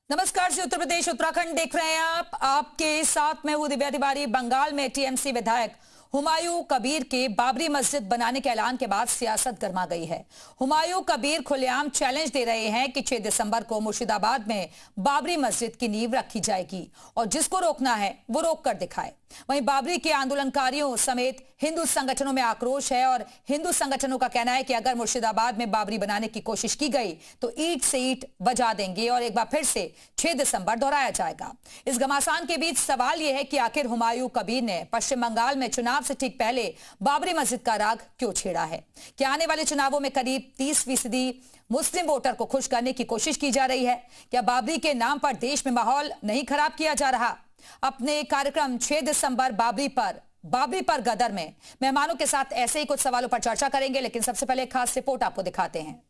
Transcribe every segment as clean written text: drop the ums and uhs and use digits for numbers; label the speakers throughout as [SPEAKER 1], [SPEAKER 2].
[SPEAKER 1] नमस्कार जी, उत्तर प्रदेश उत्तराखंड देख रहे हैं आप। आपके साथ में हूं दिव्या तिवारी। बंगाल में टीएमसी विधायक हुमायूं कबीर के बाबरी मस्जिद बनाने के ऐलान के बाद सियासत गर्मा गई है। हुमायूं कबीर खुलेआम चैलेंज दे रहे हैं कि 6 दिसंबर को मुर्शिदाबाद में बाबरी मस्जिद की नींव रखी जाएगी और जिसको रोकना है वो रोक कर दिखाए। वहीं बाबरी के आंदोलनकारियों समेत हिंदू संगठनों में आक्रोश है और हिंदू संगठनों का कहना है कि अगर मुर्शिदाबाद में बाबरी बनाने की कोशिश की गई तो ईंट से ईंट बजा देंगे और एक बार फिर से 6 दिसंबर दोहराया जाएगा। इस घमासान के बीच सवाल यह है कि आखिर हुमायूं कबीर ने पश्चिम बंगाल में चुनाव से ठीक पहले बाबरी मस्जिद का राग क्यों छेड़ा है? क्या आने वाले चुनावों में करीब 30% मुस्लिम वोटर को खुश करने की कोशिश की जा रही है? क्या बाबरी के नाम पर देश में माहौल नहीं खराब किया जा रहा? अपने कार्यक्रम 6 दिसंबर बाबरी पर गदर में मेहमानों के साथ ऐसे ही कुछ सवालों पर चर्चा करेंगे, लेकिन सबसे पहले एक खास रिपोर्ट आपको दिखाते हैं।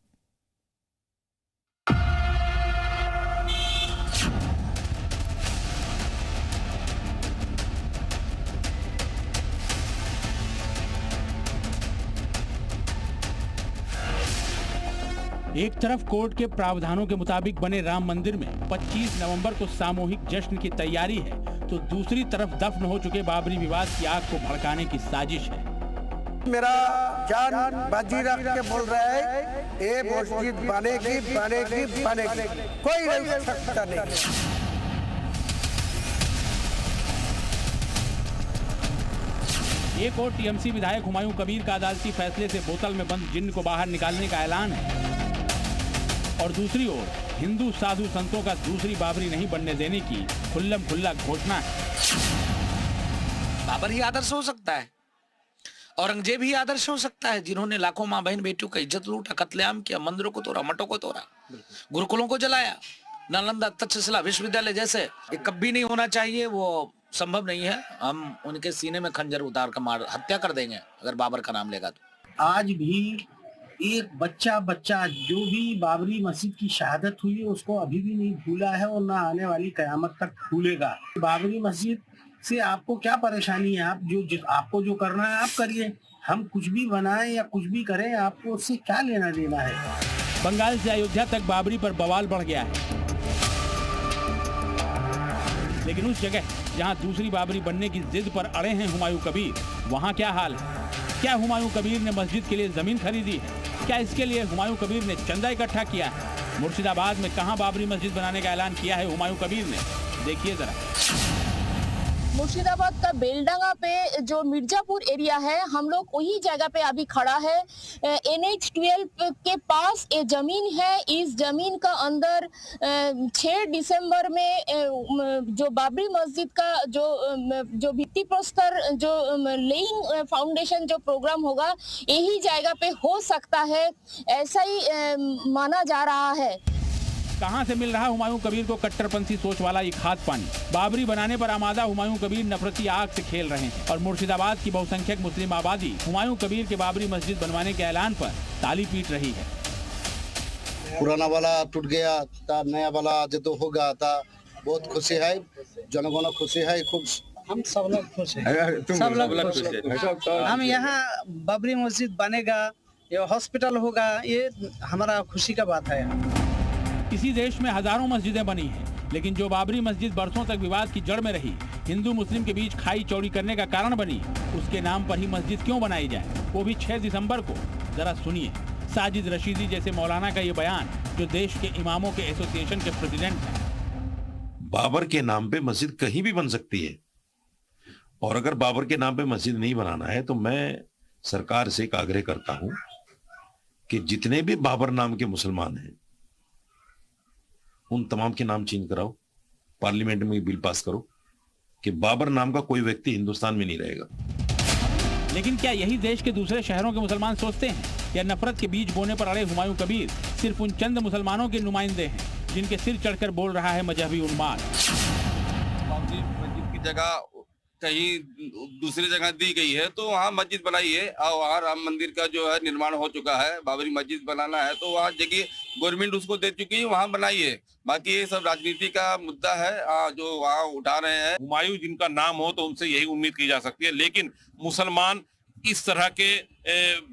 [SPEAKER 2] एक तरफ कोर्ट के प्रावधानों के मुताबिक बने राम मंदिर में 25 नवंबर को सामूहिक जश्न की तैयारी है, तो दूसरी तरफ दफन हो चुके बाबरी विवाद की आग को भड़काने की साजिश है।
[SPEAKER 3] मेरा जान बाजी रख के बोल रहा है, ये मस्जिद बनेगी, कोई नहीं सकता नहीं।
[SPEAKER 2] एक और टीएमसी विधायक हुमायूं कबीर का अदालती फैसले से बोतल में बंद जिन्न को बाहर निकालने का ऐलान है और दूसरी ओर हिंदू साधु संतों का दूसरी बाबरी नहीं बनने देने की खुल्लम खुल्ला घोषणा है।
[SPEAKER 4] बाबर ही आदर्श हो सकता है, औरंगजेब ही आदर्श हो सकता है, जिन्होंने लाखों माँ बहन बेटियों का इज्जत लूटा, कत्लेआम किया, मंदिरों को तोड़ा, मठों को तोड़ा, गुरुकुलों को जलाया। नालंदा तक्षशिला विश्वविद्यालय जैसे ये कभी नहीं होना चाहिए, वो संभव नहीं है। हम उनके सीने में खंजर उतार कर मार हत्या कर देंगे अगर बाबर का नाम लेगा तो।
[SPEAKER 5] आज भी एक बच्चा जो भी बाबरी मस्जिद की शहादत हुई है उसको अभी भी नहीं भूला है और ना आने वाली कयामत तक भूलेगा। बाबरी मस्जिद से आपको क्या परेशानी है? आप आपको जो करना है आप करिए, हम कुछ भी बनाएं या कुछ भी करें, आपको उससे क्या लेना देना है?
[SPEAKER 2] बंगाल से अयोध्या तक बाबरी पर बवाल बढ़ गया है, लेकिन उस जगह जहां दूसरी बाबरी बनने की जिद पर अड़े हैं हुमायूं कबीर, वहां क्या हाल है? क्या हुमायूं कबीर ने मस्जिद के लिए जमीन खरीदी है? क्या इसके लिए हुमायूं कबीर ने चंदा इकट्ठा किया है? मुर्शिदाबाद में कहां बाबरी मस्जिद बनाने का ऐलान किया है हुमायूं कबीर ने? देखिए जरा।
[SPEAKER 6] मुर्शिदाबाद का बेलडांगा पे जो मिर्जापुर एरिया है, हम लोग वही जगह पे अभी खड़ा है। NH-12 के पास ये जमीन है। इस जमीन का अंदर 6 दिसंबर में जो बाबरी मस्जिद का जो भित्ति प्रस्तर जो लेइंग फाउंडेशन जो प्रोग्राम होगा, यही जगह पे हो सकता है, ऐसा ही माना जा रहा है।
[SPEAKER 2] कहां से मिल रहा हुमायूं कबीर को कट्टरपंथी सोच वाला ये खाद पानी? बाबरी बनाने पर आमादा हुमायूं कबीर नफरती आग से खेल रहे हैं और मुर्शिदाबाद की बहुसंख्यक मुस्लिम आबादी हुमायूं कबीर के बाबरी मस्जिद बनवाने के ऐलान पर ताली पीट रही है।
[SPEAKER 7] पुराना वाला टूट गया था, नया वाला जो होगा था, बहुत खुशी है, जनगण खुशी है, खूब
[SPEAKER 8] हम सब लोग खुश हैं, सब लोग खुश हैं। हम यहाँ बाबरी मस्जिद बनेगा, ये हॉस्पिटल होगा, ये हमारा खुशी का बात है।
[SPEAKER 2] इसी देश में हजारों मस्जिदें बनी हैं, लेकिन जो बाबरी मस्जिद बरसों तक विवाद की जड़ में रही, हिंदू मुस्लिम के बीच खाई चौड़ी करने का कारण बनी, उसके नाम पर ही मस्जिद क्यों बनाई जाए, वो भी 6 दिसंबर को? जरा सुनिए साजिद रशीदी जैसे मौलाना का ये बयान, जो देश के इमामों के एसोसिएशन के प्रेसिडेंट हैं।
[SPEAKER 9] बाबर के नाम पे मस्जिद कहीं भी बन सकती है, और अगर बाबर के नाम पे मस्जिद नहीं बनाना है तो मैं सरकार से एक आग्रह करता हूं कि जितने भी बाबर नाम के मुसलमान हैं उन तमाम के नाम चेंज कराओ, पार्लियामेंट में बिल पास करो कि बाबर नाम का कोई व्यक्ति हिंदुस्तान में नहीं रहेगा।
[SPEAKER 2] लेकिन क्या यही देश के दूसरे शहरों के मुसलमान सोचते हैं, या नफरत के बीज बोने पर अड़े हुमायूं कबीर सिर्फ उन चंद मुसलमानों के नुमाइंदे हैं जिनके सिर चढ़कर बोल रहा है मजहबी उन्माद?
[SPEAKER 10] बाबरी मस्जिद की जगह कहीं दूसरी जगह दी गई है तो वहाँ मस्जिद बनाई है, और वहाँ राम मंदिर का जो है निर्माण हो चुका है, बाबरी मस्जिद बनाना है तो वहाँ जगह गवर्नमेंट उसको दे चुकी है, वहाँ बनाई है। बाकी ये सब राजनीति का मुद्दा है जो वहाँ उठा रहे हैं।
[SPEAKER 11] हुमायूं जिनका नाम हो तो उनसे यही उम्मीद की जा सकती है, लेकिन मुसलमान इस तरह के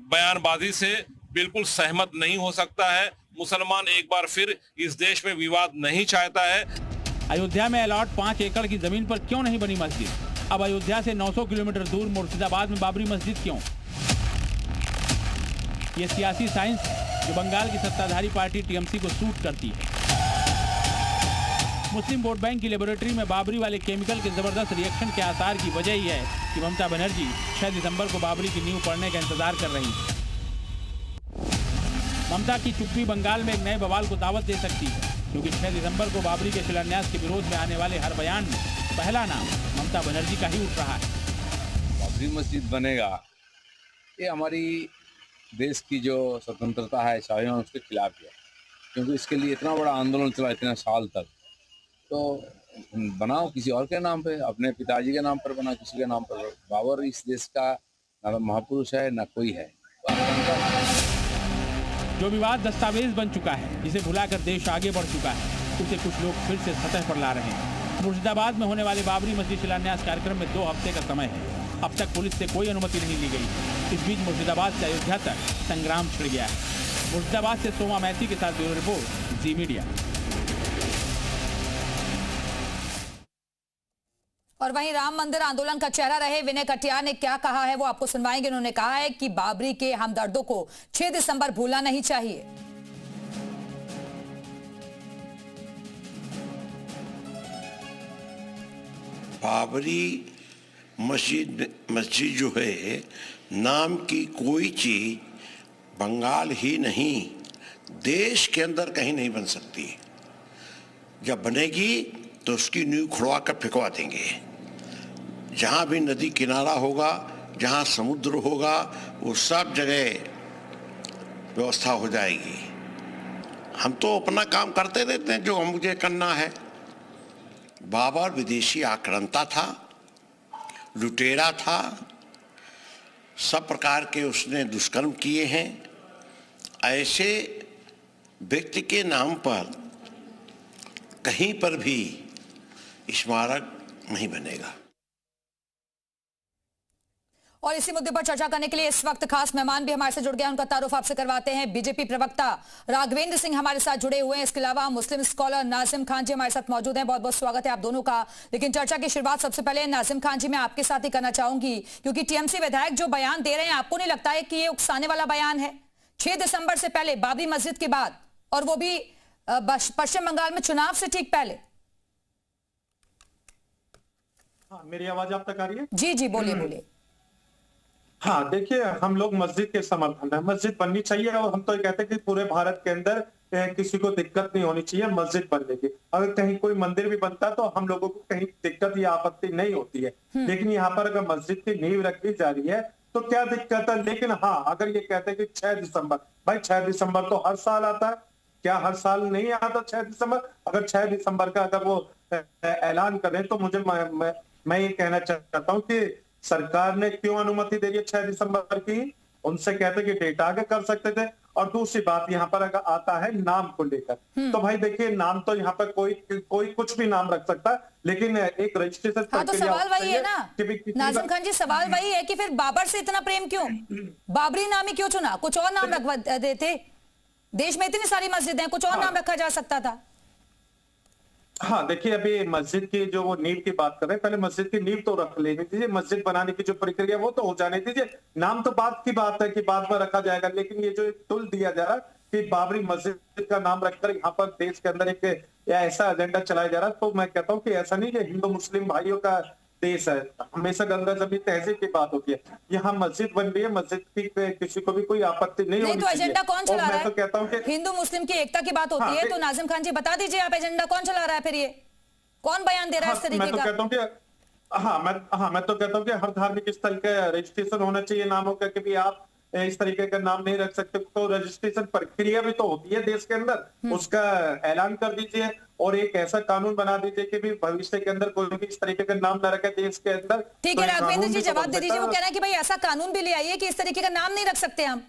[SPEAKER 11] बयानबाजी से बिल्कुल सहमत नहीं हो सकता है। मुसलमान एक बार फिर इस देश में विवाद नहीं चाहता है।
[SPEAKER 2] अयोध्या में अलॉट 5 एकड़ की जमीन पर क्यों नहीं बनी मस्जिद? अब अयोध्या से 900 किलोमीटर दूर मुर्शिदाबाद में बाबरी मस्जिद क्यों? ये सियासी साइंस है जो बंगाल की सत्ताधारी पार्टी टीएमसी को सूट करती है। मुस्लिम वोट बैंक की लेबोरेटरी में बाबरी वाले केमिकल के जबरदस्त रिएक्शन के आसार की वजह ही है कि ममता बनर्जी 6 दिसंबर को बाबरी की नींव पड़ने का इंतजार कर रही है। ममता की चुप्पी बंगाल में एक नए बवाल को दावत दे सकती है, क्योंकि 6 दिसंबर को बाबरी के शिलान्यास के विरोध में आने वाले हर बयान में पहला नाम ममता बनर्जी का ही उठ रहा है।
[SPEAKER 12] बाबरी मस्जिद बनेगा, ये हमारी देश की जो स्वतंत्रता है चाहिए उसके खिलाफ है, क्योंकि इसके लिए इतना बड़ा आंदोलन चला इतने साल तक। तो बनाओ किसी और के नाम पे, अपने पिताजी के नाम पर बना, किसी के नाम पर। बाबर इस देश का ना महापुरुष है ना कोई है।
[SPEAKER 2] जो विवाद दस्तावेज बन चुका है, जिसे भुलाकर देश आगे बढ़ चुका है, उसे कुछ लोग फिर से सतह पर ला रहे हैं। मुर्शिदाबाद में होने वाले बाबरी मस्जिद शिलान्यास कार्यक्रम में 2 हफ्ते का समय है। अब तक पुलिस से कोई अनुमति नहीं ली गई। इस बीच मुर्शिदाबाद से अयोध्या तक संग्राम छिड़ गया है। मुर्शिदाबाद से सोमा मैसी के साथ ब्यूरो रिपोर्ट, जी मीडिया।
[SPEAKER 1] और वहीं राम मंदिर आंदोलन का चेहरा रहे विनय कटियार ने क्या कहा है वो आपको सुनवाएंगे। उन्होंने कहा है कि बाबरी के हमदर्दों को 6 दिसंबर भूलना नहीं चाहिए।
[SPEAKER 13] बाबरी मस्जिद जो है, नाम की कोई चीज बंगाल ही नहीं देश के अंदर कहीं नहीं बन सकती। जब बनेगी तो उसकी नींव खुड़वा कर फेंकवा देंगे। जहाँ भी नदी किनारा होगा, जहाँ समुद्र होगा, वो सब जगह व्यवस्था हो जाएगी। हम तो अपना काम करते रहते हैं जो मुझे करना है। बाबर विदेशी आक्रांता था, लुटेरा था, सब प्रकार के उसने दुष्कर्म किए हैं। ऐसे व्यक्ति के नाम पर कहीं पर भी स्मारक नहीं बनेगा।
[SPEAKER 1] और इसी मुद्दे पर चर्चा करने के लिए इस वक्त खास मेहमान भी हमारे से जुड़ गए। उनका तारुफ आपसे करवाते हैं। बीजेपी प्रवक्ता राघवेंद्र सिंह हमारे साथ जुड़े हुए हैं। इसके अलावा मुस्लिम स्कॉलर नाजिम खान जी हमारे साथ मौजूद हैं। बहुत बहुत स्वागत है आप दोनों का। लेकिन चर्चा की शुरुआत सबसे पहले नाजिम खान जी मैं आपके साथ ही करना चाहूंगी, क्योंकि टीएमसी विधायक जो बयान दे रहे हैं, आपको नहीं लगता है कि ये उकसाने वाला बयान है? 6 दिसंबर से पहले बाबरी मस्जिद के बाद, और वो भी पश्चिम बंगाल में चुनाव से ठीक पहले।
[SPEAKER 14] हाँ, मेरी आवाज आप तक आ रही है?
[SPEAKER 1] जी जी, बोलिए बोलिए।
[SPEAKER 14] हाँ, देखिए, हम लोग मस्जिद के समर्थन है, मस्जिद बननी चाहिए। और हम तो ये कहते हैं कि पूरे भारत के अंदर किसी को दिक्कत नहीं होनी चाहिए मस्जिद बनने की। अगर कहीं कोई मंदिर भी बनता है तो हम लोगों को कहीं दिक्कत या आपत्ति नहीं होती है। लेकिन यहाँ पर अगर मस्जिद की नींव रखी जा रही है तो क्या दिक्कत है? लेकिन हाँ, अगर ये कहते हैं कि 6 दिसंबर, भाई 6 दिसंबर तो हर साल आता है, क्या हर साल नहीं आता 6 दिसंबर? अगर 6 दिसंबर का अगर वो ऐलान करें तो मुझे मैं ये कहना चाहता हूँ कि सरकार ने क्यों अनुमति दे रही है 6 दिसंबर की? उनसे कहते कि डेट आगे कर सकते थे। और दूसरी बात यहाँ पर अगर आता है नाम को लेकर, तो भाई देखिए, नाम तो यहाँ पर कोई कुछ भी नाम रख सकता है, लेकिन एक रजिस्ट्रेशन
[SPEAKER 1] हाँ, तो सवाल वही है ना नाजिम खान जी, सवाल वही है कि फिर बाबर से इतना प्रेम क्यों? बाबरी नाम ही क्यों चुना? कुछ और नाम रखवा देते। देश में इतनी सारी मस्जिद हैं, कुछ और नाम रखा जा सकता था।
[SPEAKER 14] हाँ, देखिए, अभी मस्जिद की जो वो नींव की बात कर रहे हैं, पहले मस्जिद की नींव तो रख लेने दीजिए। मस्जिद बनाने की जो प्रक्रिया वो तो हो जाने दीजिए। नाम तो बात की बात है कि बाद में रखा जाएगा, लेकिन ये जो एक टुल दिया जा रहा है कि बाबरी मस्जिद का नाम रखकर यहाँ पर देश के अंदर एक ऐसा एजेंडा चलाया जा रहा है, तो मैं कहता हूँ कि ऐसा नहीं कि हिंदू मुस्लिम भाइयों का देश है। हमेशा गंगा जमीन तहजीब की बात होती है। यहाँ मस्जिद बन रही है, मस्जिद की किसी को भी कोई आपत्ति नहीं होनी
[SPEAKER 1] तो एजेंडा कौन चला रहा है?
[SPEAKER 14] मैं तो कहता हूँ कि
[SPEAKER 1] हिंदू मुस्लिम की एकता की बात होती है, तो नाजिम खान जी बता दीजिए आप एजेंडा कौन चला रहा है? फिर ये कौन बयान दे रहा है इस तरीके का?
[SPEAKER 14] मैं तो कहता हूँ कि मैं तो कहता हूँ कि हर धार्मिक स्थल का रजिस्ट्रेशन होना चाहिए नामों का, कि भी आप इस तरीके का नाम नहीं रख सकते। तो रजिस्ट्रेशन प्रक्रिया भी तो होती है देश के अंदर, उसका ऐलान कर दीजिए और एक ऐसा कानून बना दीजिए कि भी भविष्य के अंदर कोई भी इस तरीके का नाम न रखे देश के अंदर।
[SPEAKER 1] ठीक है, राघवेंद्र जी जवाब दे दीजिए। वो कह रहे हैं कि भाई ऐसा कानून भी ले आइए कि इस तरीके का नाम नहीं रख सकते हम।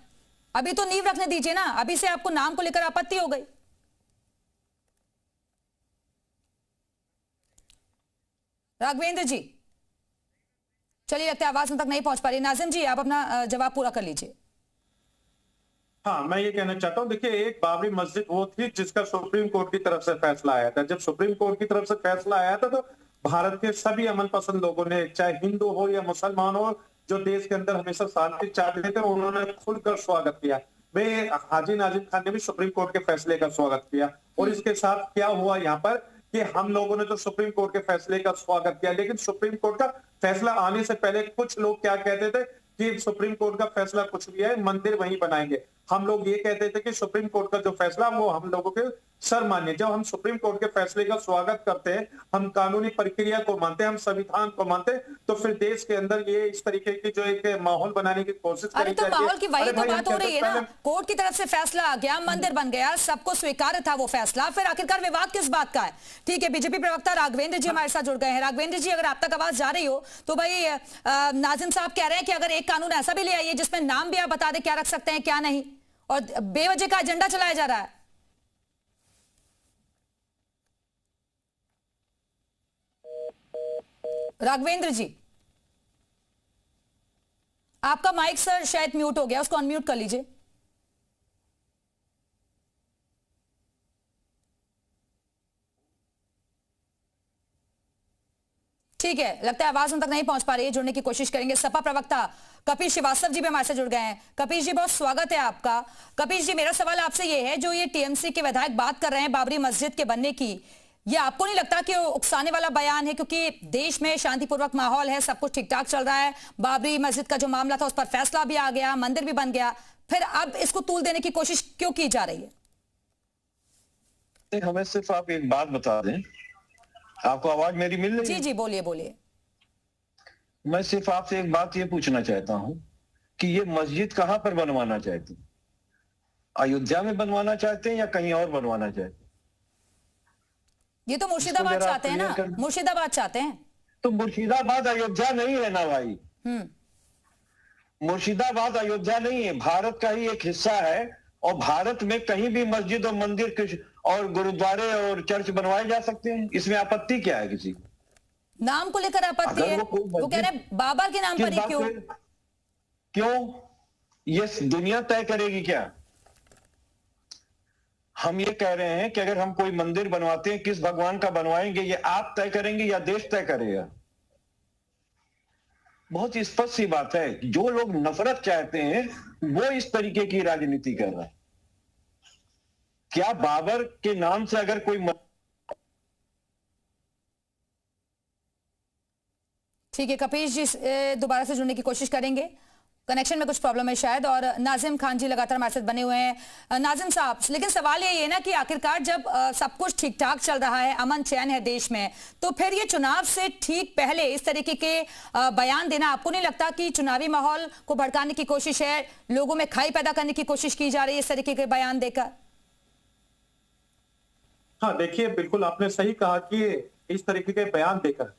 [SPEAKER 1] अभी तो नींव रखने दीजिए ना, अभी से आपको नाम को लेकर आपत्ति हो गई। राघवेंद्र जी, चलिए लगता है आवाज तक नहीं पहुंच पा रही। नाजिम जी, आप अपना जवाब पूरा कर लीजिए।
[SPEAKER 14] हाँ, मैं ये कहना चाहता हूँ, देखिए एक बाबरी मस्जिद वो थी जिसका सुप्रीम कोर्ट की तरफ से फैसला आया था। जब सुप्रीम कोर्ट की तरफ से फैसला आया था तो भारत के सभी अमन पसंद लोगों ने, चाहे हिंदू हो या मुसलमान हो, जो देश के अंदर हमेशा शांति चाहते थे, उन्होंने खुलकर स्वागत किया। वे हाजी नाजिम खान ने भी सुप्रीम कोर्ट के फैसले का स्वागत किया। और इसके साथ क्या हुआ यहाँ पर कि हम लोगों ने तो सुप्रीम कोर्ट के फैसले का स्वागत किया, लेकिन सुप्रीम कोर्ट का फैसला आने से पहले कुछ लोग क्या कहते थे कि सुप्रीम कोर्ट का फैसला कुछ भी है, मंदिर वहीं बनाएंगे। हम लोग ये कहते थे कि सुप्रीम कोर्ट का जो फैसला वो हम लोगों के सर्वमान्य। जब हम सुप्रीम कोर्ट के फैसले का स्वागत करते हैं, हम कानूनी प्रक्रिया को मानते हैं, हम संविधान को मानते हैं, तो फिर देश के अंदर ये इस तरीके की जो एक माहौल बनाने की कोशिश
[SPEAKER 1] अरे तो माहौल की वही तो बात हो रही है ना। कोर्ट की तरफ से फैसला आ गया, मंदिर बन गया, सबको स्वीकार था वो फैसला, फिर आखिरकार विवाद किस बात का है? ठीक है, बीजेपी प्रवक्ता राघवेंद्र जी हमारे साथ जुड़ गए हैं। राघवेंद्र जी, अगर आप तक आवाज जा रही हो तो भाई नाजिम साहब कह रहे हैं कि अगर एक कानून ऐसा भी ले आइए जिसमें नाम भी आप बता दें क्या रख सकते हैं क्या नहीं, और बेवजह का एजेंडा चलाया जा रहा है। राघवेंद्र जी, आपका माइक सर शायद म्यूट हो गया, उसको अनम्यूट कर लीजिए। ठीक है, लगता है आवाज उन तक नहीं पहुंच पा रही है, जुड़ने की कोशिश करेंगे। सपा प्रवक्ता कपिल श्रीवास्तव जी भी हमारे से जुड़ गए हैं। कपिल जी, बहुत स्वागत है आपका। कपिल जी, मेरा सवाल आपसे ये है, जो ये टीएमसी के विधायक बात कर रहे हैं बाबरी मस्जिद के बनने की, ये आपको नहीं लगता कि उकसाने वाला बयान है? क्योंकि देश में शांतिपूर्वक माहौल है, सब कुछ ठीक ठाक चल रहा है, बाबरी मस्जिद का जो मामला था उस पर फैसला भी आ गया, मंदिर भी बन गया, फिर अब इसको तूल देने की कोशिश क्यों की जा रही है?
[SPEAKER 15] हमें सिर्फ आप एक बात बता दें, आपको आवाज मेरी मिल रही है?
[SPEAKER 1] जी जी, बोलिए बोलिए।
[SPEAKER 15] मैं सिर्फ आपसे एक बात ये पूछना चाहता हूं कि ये मस्जिद कहां पर बनवाना चाहते हैं? अयोध्या में बनवाना चाहते हैं या कहीं और बनवाना चाहते हैं?
[SPEAKER 1] ये तो मुर्शिदाबाद चाहते हैं ना, मुर्शिदाबाद चाहते हैं।
[SPEAKER 15] तो मुर्शिदाबाद अयोध्या नहीं है ना भाई। मुर्शिदाबाद अयोध्या नहीं है, भारत का ही एक हिस्सा है, और भारत में कहीं भी मस्जिद और मंदिर और गुरुद्वारे और चर्च बनवाए जा सकते हैं। इसमें आपत्ति क्या है किसी को?
[SPEAKER 1] नाम को लेकर आपत्ति है? वो कह रहे हैं बाबर के नाम पर ही क्यों?
[SPEAKER 15] क्यों? ये दुनिया तय करेगी क्या? हम ये कह रहे हैं कि अगर हम कोई मंदिर बनवाते हैं, किस भगवान का बनवाएंगे, ये आप तय करेंगे या देश तय करेगा? बहुत स्पष्ट सी बात है, जो लोग नफरत चाहते हैं वो इस तरीके की राजनीति कर रहे हैं। क्या बाबर के नाम से अगर कोई
[SPEAKER 1] ठीक है, कपिश जी दोबारा से जुड़ने की कोशिश करेंगे, कनेक्शन में कुछ प्रॉब्लम है शायद। और नाजिम खान जी लगातार हमारे साथ बने हुए हैं। नाजिम साहब, लेकिन सवाल ये है ना कि आखिरकार जब सब कुछ ठीक ठाक चल रहा है, अमन चैन है देश में, तो फिर ये चुनाव से ठीक पहले इस तरीके के बयान देना, आपको नहीं लगता कि चुनावी माहौल को भड़काने की कोशिश है, लोगों में खाई पैदा करने की कोशिश की जा रही है इस तरीके के बयान देकर?
[SPEAKER 14] हाँ, देखिए बिल्कुल आपने सही कहा कि इस तरीके के बयान देकर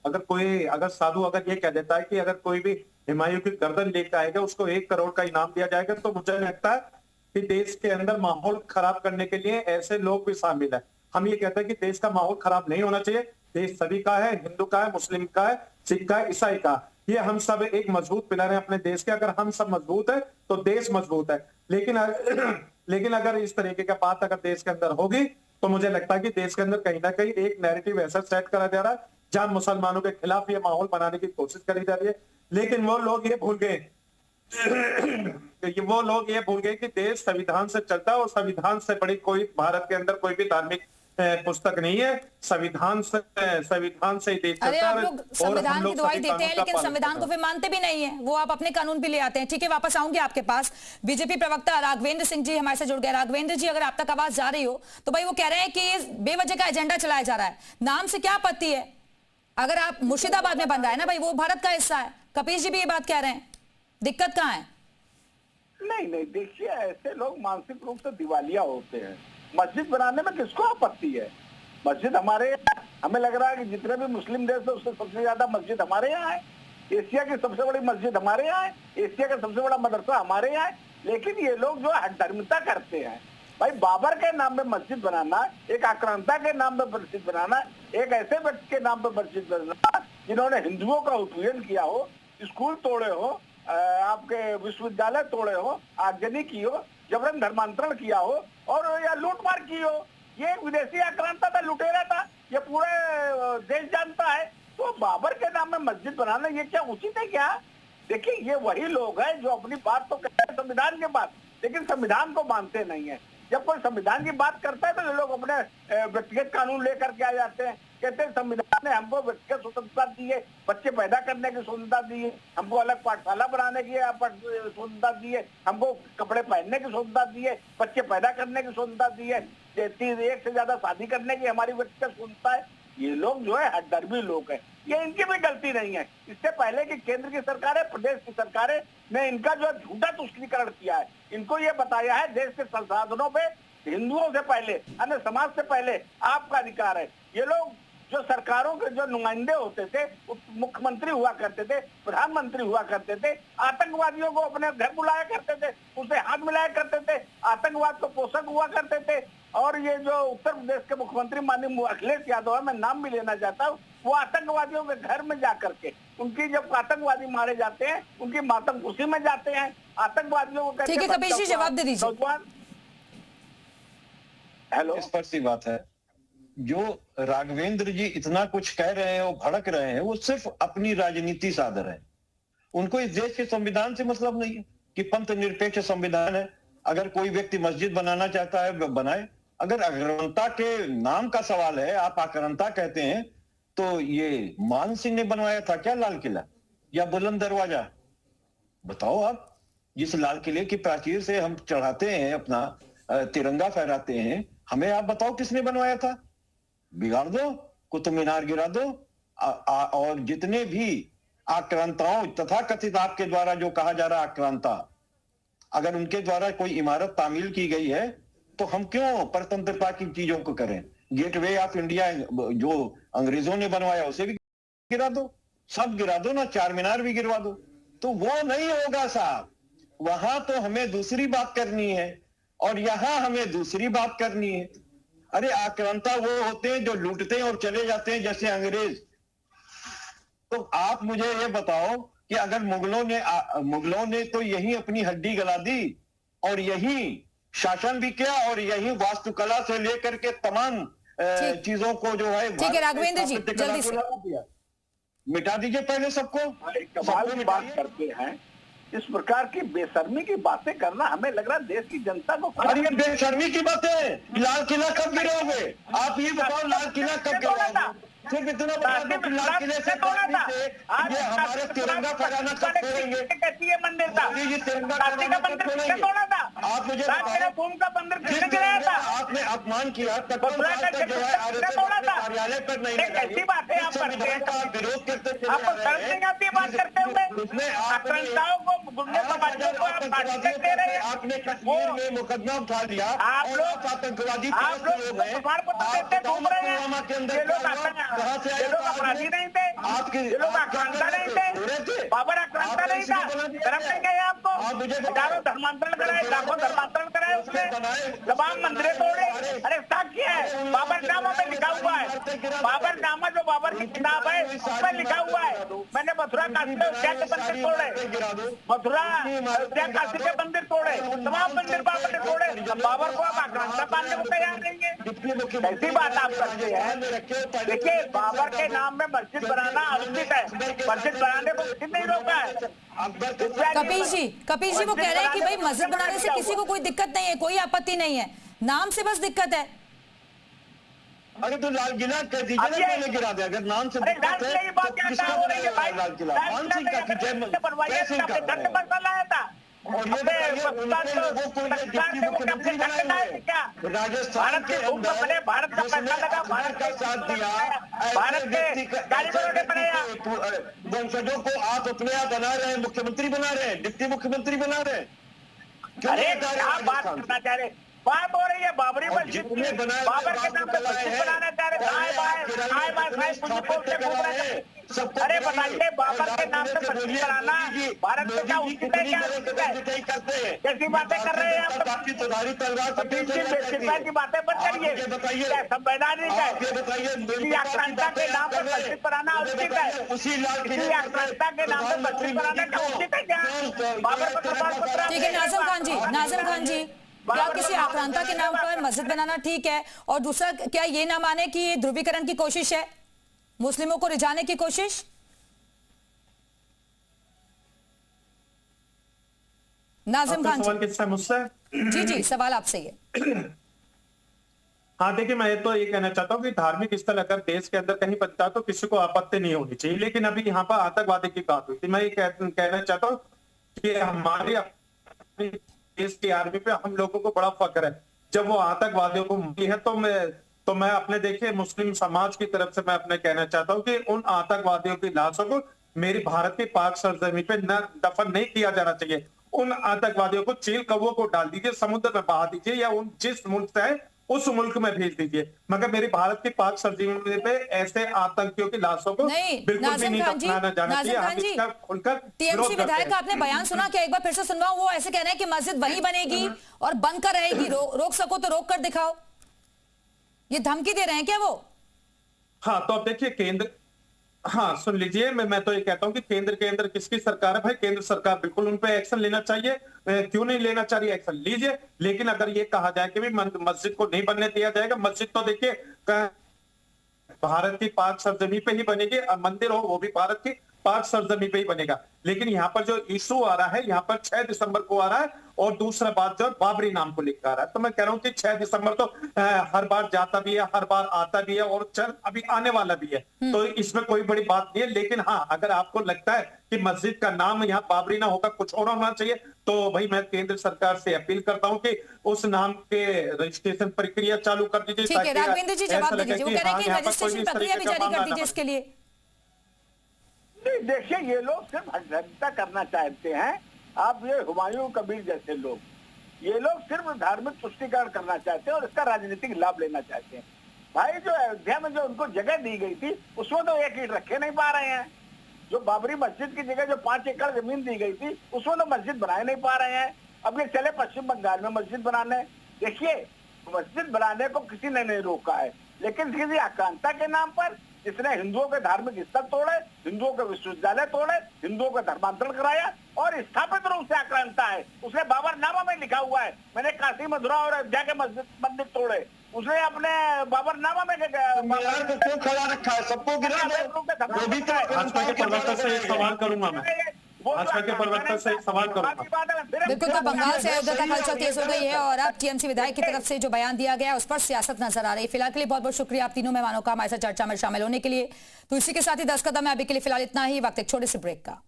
[SPEAKER 14] अगर साधु अगर ये कह देता है कि अगर कोई भी हुमायूं की गर्दन लेकर आएगा उसको 1 करोड़ का इनाम दिया जाएगा, तो मुझे लगता है कि देश के अंदर माहौल खराब करने के लिए ऐसे लोग भी शामिल है। हम ये कहते हैं कि देश का माहौल खराब नहीं होना चाहिए, देश सभी का है, हिंदू का है, मुस्लिम का है, सिख का है, ईसाई का। ये हम सब एक मजबूत पिलर है अपने देश के। अगर हम सब मजबूत है तो देश मजबूत है। लेकिन अगर इस तरीके का बात अगर देश के अंदर होगी तो मुझे लगता है कि देश के अंदर कहीं ना कहीं एक नैरेटिव ऐसा सेट करा जा रहा है जहां मुसलमानों के खिलाफ ये माहौल बनाने की कोशिश करी जा रही है। लेकिन वो लोग ये भूल गए कि देश संविधान से चलता है, और संविधान से बड़ी कोई भारत के अंदर कोई भी धार्मिक पुस्तक नहीं है। संविधान से देश चलता है।
[SPEAKER 1] आप लोग संविधान की दुआई देते हैं लेकिन संविधान को फिर मानते भी नहीं है, वो आप अपने कानून भी ले आते हैं। ठीक है, वापस आऊंगी आपके पास। बीजेपी प्रवक्ता राघवेंद्र सिंह जी हमारे से जुड़ गए। राघवेंद्र जी, अगर आप तक आवाज जा रही हो तो भाई वो कह रहे हैं कि बेवजह का एजेंडा चलाया जा रहा है, नाम से क्या आपत्ति है? अगर आप मुर्शिदाबाद में बन रहा है ना भाई, वो भारत का हिस्सा है। कपिश जी भी ये बात कह रहे हैं, दिक्कत कहाँ है?
[SPEAKER 16] नहीं, देखिए ऐसे लोग मानसिक रूप से दिवालिया होते हैं। मस्जिद बनाने में किसको आपत्ति है? मस्जिद हमें लग रहा है कि जितने भी मुस्लिम देश है उससे सबसे ज्यादा मस्जिद हमारे यहाँ है। एशिया की सबसे बड़ी मस्जिद हमारे यहाँ है, एशिया का सबसे बड़ा मदरसा हमारे यहाँ है। लेकिन ये लोग जो हठधर्मिता करते हैं, भाई बाबर के नाम पे मस्जिद बनाना, एक आक्रांता के नाम पे मस्जिद बनाना, एक ऐसे व्यक्ति के नाम पे मस्जिद बनाना जिन्होंने हिंदुओं का उत्पीड़न किया हो, स्कूल तोड़े हो, आपके विश्वविद्यालय तोड़े हो, आगजनी की हो, जबरन धर्मांतरण किया हो और या लूटमार की हो। ये एक विदेशी आक्रांता था, लुटेरा था, ये पूरे देश जानता है। तो बाबर के नाम में मस्जिद बनाना ये क्या उचित है क्या? देखिए, ये वही लोग हैं जो अपनी बात तो कहते हैं संविधान के बात, लेकिन संविधान को मानते नहीं है। जब कोई संविधान की बात करता है तो ये लोग अपने व्यक्तिगत कानून लेकर के आ जाते हैं, कहते हैं संविधान ने हमको व्यक्तिगत स्वतंत्रता दी है, बच्चे पैदा करने की स्वतंत्रता दी है, हमको अलग पाठशाला बनाने की स्वतंत्रता दी है, हमको कपड़े पहनने की स्वतंत्रता दी है, बच्चे पैदा करने की स्वतंत्रता दी है, एक से ज्यादा शादी करने की हमारी व्यक्तिगत स्वतंत्रता है। ये लोग जो है हठधर्मी लोग हैं, ये इनकी भी गलती नहीं है। इससे पहले कि केंद्र की सरकारें, प्रदेश की सरकारें ने इनका जो झूठा तुष्टीकरण किया है, इनको ये बताया है देश के संसाधनों पे हिंदुओं से पहले, अन्य समाज से पहले आपका अधिकार है। ये लोग जो सरकारों के जो नुमाइंदे होते थे, मुख्यमंत्री हुआ करते थे, प्रधानमंत्री हुआ करते थे, आतंकवादियों को अपने घर बुलाया करते थे, उसे हाथ मिलाया करते थे, आतंकवाद को पोषक हुआ करते थे। और ये जो उत्तर प्रदेश के मुख्यमंत्री माननीय अखिलेश यादव है, मैं नाम भी लेना चाहता हूँ, वो आतंकवादियों के घर में जाकर के उनकी जब आतंकवादी मारे जाते हैं उनकी मातम खुशी में जाते हैं, आतंकवादियों को।
[SPEAKER 1] ठीक है कपिल जी, जवाब दे दीजिए।
[SPEAKER 16] हेलो,
[SPEAKER 15] स्पष्ट सी बात है, जो राघवेंद्र जी इतना कुछ कह रहे हैं, वो भड़क रहे हैं, वो सिर्फ अपनी राजनीति साधन है। उनको इस देश के संविधान से मतलब नहीं है कि पंथ निरपेक्ष संविधान है। अगर कोई व्यक्ति मस्जिद बनाना चाहता है बनाए। अगर आक्रांता के नाम का सवाल है, आप आक्रांता कहते हैं, तो ये मान सिंह ने बनवाया था क्या लाल किला या बुलंद दरवाजा? बताओ आप। जिस लाल किले की प्राचीर से हम चढ़ाते हैं, अपना तिरंगा फहराते हैं, हमें आप बताओ किसने बनवाया था? बिगाड़ दो, कुतुब मीनार गिरा दो। और जितने भी आक्रांताओं तथा कथित आपके द्वारा जो कहा जा रहा आक्रांता, अगर उनके द्वारा कोई इमारत तामील की गई है तो हम क्यों परतंत्रता की चीजों को करें? गेटवे ऑफ इंडिया जो अंग्रेजों ने बनवाया उसे भी गिरा दो, सब गिरा दो ना, चार मीनार भी गिरवा दो। तो वो नहीं होगा साहब। वहां तो हमें दूसरी बात करनी है और यहां हमें दूसरी बात करनी है। अरे आक्रांता वो होते हैं जो लूटते हैं और चले जाते हैं जैसे अंग्रेज। तो आप मुझे ये बताओ कि अगर मुगलों ने तो यही अपनी हड्डी गला दी और यही शासन भी किया और यही वास्तुकला से लेकर के तमाम चीजों को जो है,
[SPEAKER 1] ठीक है राघवेंद्र जी, जल्दी से
[SPEAKER 15] मिटा दीजिए पहले सबको।
[SPEAKER 16] कमाल की बात करते हैं, इस प्रकार की बेशर्मी की बातें करना हमें लग रहा है देश की जनता को।
[SPEAKER 15] अरे ये बेशर्मी की बातें, लाल किला कब गिरोगे आप? ये बताओ, लाल किला कब गिरोगे? सिर्फ इतना बता दो कि लाल किले से ये हमारे तिरंगा फहराना कब छोड़ेंगे?
[SPEAKER 16] कैसी है मंदिर था?
[SPEAKER 15] ये तिरंगा फहराना कब छोड़ेंगे? आप मुझे आपने अपमान किया, कार्यालय पर नहीं,
[SPEAKER 16] कैसी बात है? आप
[SPEAKER 15] विरोध करते आपने कश्मीर में मुकदमा उठा लिया।
[SPEAKER 16] आप लोग
[SPEAKER 15] आतंकवादी
[SPEAKER 16] के अंदर कहाँ से आए? लोग अपराधी नहीं थे, आपके लोग आक्रांता नहीं थे, बाबर आक्रांता नहीं था। शर्म नहीं गए आपको? हजारों धर्मांतरण कराए, लाखों धर्मांतरण कराए, उसने तमाम मंदिर तोड़े। अरे साक्ष्य है, बाबरनामा में लिखा हुआ है, बाबरनामा जो बाबर की किताब है उसमें लिखा हुआ है। मैंने मथुरा काशी में उद्या के मंदिर तोड़े, मथुरा उद्या काशी के मंदिर तोड़े, तमाम मंदिर बाबर ने तोड़े। बाबर को आप आक्रांता मानने को तैयार नहीं है। ऐसी बात आप करते हैं। देखिए, बाबर के नाम में मस्जिद बनाना अनुचित है, मस्जिद बनाने को किसी नहीं रोका है।
[SPEAKER 1] कपिल जी वो कह रहे हैं कि भाई मस्जिद बनाने से किसी को कोई दिक्कत नहीं है, कोई आपत्ति नहीं है, नाम से बस दिक्कत है।
[SPEAKER 15] अरे तो लाल किला कह दीजिए ना, पहले गिरा दे। अगर नाम से दिक्कत है तो किसको बनाया लाल किला? मान सिंह का कि जय
[SPEAKER 16] लाया था
[SPEAKER 15] और ये लोगों को डिप्टी मुख्यमंत्री बनाए हुए राजस्थान के अंदर
[SPEAKER 16] भारत का पैसा लगा,
[SPEAKER 15] भारत का साथ दिया,
[SPEAKER 16] भारत के
[SPEAKER 15] वंशजों को आप अपने आप बना रहे हैं, मुख्यमंत्री बना रहे हैं, डिप्टी मुख्यमंत्री बना रहे हैं।
[SPEAKER 16] अरे क्या बात करना चाह रहे? बात हो रही है बाबरी मस्जिद की, बाबर के नाम पे मस्जिद बनाना चाह रहे हैं। आए बात भाई कुछ बोलते घूम रहे थे। अरे बताइए बाबर के नाम पे मस्जिद बनाना भारत में क्या उचित है, क्या उचित है? कैसी बातें कर रहे हैं आप? बेसिकता की बातें मत करिए, संवैधानिक है। आक्रांता के नाम पर मस्जिद बनाना उचित है? किसी आक्रांता के नाम पर मस्जिद बनाना क्या उचित है? क्या बाबर को प्रमाण पत्र?
[SPEAKER 1] ठीक है नाज़िम खान जी, नाज़िम खान जी, क्या किसी आक्रांता के नाम पर मस्जिद बनाना ठीक है? और दूसरा, क्या ये ना माने कि ये ध्रुवीकरण की कोशिश है, मुस्लिमों को रिझाने की कोशिश? नाज़िम खान
[SPEAKER 14] सवाल किससे? मुझसे?
[SPEAKER 1] जी सवाल आपसे ये।
[SPEAKER 14] हाँ देखिए, मैं तो ये कहना चाहता हूँ कि धार्मिक स्थल अगर देश के अंदर कहीं बनता है तो किसी को आपत्ति नहीं होनी चाहिए, लेकिन अभी यहाँ पर आतंकवादी की बात हुई थी। मैं ये कहना चाहता हूँ कि हमारे अपने देश की आर्मी पे हम लोगों को बड़ा फख्र है। जब वो आतंकवादियों को मिली है तो मैं अपने देखिए मुस्लिम समाज की तरफ से मैं अपने कहना चाहता हूँ कि उन आतंकवादियों की लाशों को मेरी भारत की पाक सरजमी पे न दफन नहीं किया जाना चाहिए। उन आतंकवादियों को चील कौवों को डाल दीजिए, समुद्र में बहा दीजिए, या उन जिस मुल्क से है उस मुल्क में भेज दीजिए, मगर मेरी भारत की पाक सरजमी पे ऐसे आतंकियों की लाशों को बिल्कुल भी नहीं दफनाना जाना चाहिए। हम इसका खुलकर
[SPEAKER 1] टीएमसी विधायक का आपने बयान सुना क्या? एक बार फिर से सुनवाऊं। वो ऐसे कह रहे हैं कि मस्जिद वहीं बनेगी और बनकर रहेगी, रोक सको तो रोक कर दिखाओ। ये धमकी दे रहे हैं क्या वो?
[SPEAKER 14] हाँ तो अब देखिए केंद्र, हाँ सुन लीजिए, मैं तो ये कहता हूँ कि केंद्र के अंदर किसकी सरकार है भाई? केंद्र सरकार, बिल्कुल उन पे एक्शन लेना चाहिए। क्यों नहीं लेना चाहिए? एक्शन लीजिए। लेकिन अगर ये कहा जाए कि भी मस्जिद को नहीं बनने दिया जाएगा, मस्जिद तो देखिए भारत की पाक सरजमी पे ही बनेगी, और मंदिर हो वो भी भारत की पाक सरजमी पे ही बनेगा। लेकिन यहाँ पर जो इशू आ रहा है, यहाँ पर 6 दिसंबर को आ रहा है, और दूसरा बात जो बाबरी नाम को लेकर आ रहा है। तो मैं कह रहा हूँ कि 6 दिसंबर तो हर बार जाता भी है, हर बार आता भी है, और चल अभी आने वाला भी है, तो इसमें कोई बड़ी बात नहीं है। लेकिन हाँ, अगर आपको लगता है कि मस्जिद का नाम यहाँ बाबरी ना होगा, कुछ और होना चाहिए, तो भाई मैं केंद्र सरकार से अपील करता हूँ कि उस नाम के रजिस्ट्रेशन प्रक्रिया चालू कर दीजिए।
[SPEAKER 1] ठीक है राघवेंद्र जी, जवाब दीजिए। वो कह रहे हैं कि रजिस्ट्रेशन प्रक्रिया भी जारी कर दीजिए इसके लिए।
[SPEAKER 16] देखिए ये लोग सिर्फ हत्या करना चाहते हैं। आप ये हुमायूं कबीर जैसे लोग, ये लोग सिर्फ धार्मिक तुष्टीकरण करना चाहते हैं और इसका राजनीतिक लाभ लेना चाहते हैं। भाई जो अयोध्या में जो उनको जगह दी गई थी उसमें तो 1 ईंट रखे नहीं पा रहे हैं। जो बाबरी मस्जिद की जगह जो 5 एकड़ जमीन दी गई थी उसमें तो मस्जिद बनाए नहीं पा रहे हैं। अब ये चले पश्चिम बंगाल में मस्जिद बनाने। देखिए मस्जिद बनाने को किसी ने नहीं रोका है, लेकिन किसी आकांक्षा के नाम पर जिसने हिंदुओं के धार्मिक स्थल तोड़े, हिंदुओं के विश्वविद्यालय तोड़े, हिंदुओं का धर्मांतरण कराया और स्थापित रूप से आक्रांता है। उसने बाबरनामा में लिखा हुआ है मैंने काशी, मथुरा और अयोध्या के मस्जिद मंदिर तोड़े। उसने अपने बाबरनामा में
[SPEAKER 15] क्यों खड़ा रखा है? सबको गिरा
[SPEAKER 14] भाजपा के प्रवक्ता से एक सवाल करूंगा मैं, भाजपा के प्रवक्ता से एक सवाल करूंगा।
[SPEAKER 1] बिल्कुल, तो बंगाल से अयोध्या तक हलचल तेज हो गई है और अब टीएमसी विधायक की तरफ से जो बयान दिया गया उस पर सियासत नजर आ रही है। फिलहाल के लिए बहुत बहुत शुक्रिया आप तीनों मेहमानों का हमारे साथ चर्चा में शामिल होने के लिए। तो इसी के साथ ही 10 कदम है अभी के लिए फिलहाल इतना ही। वक्त एक छोटे से ब्रेक का।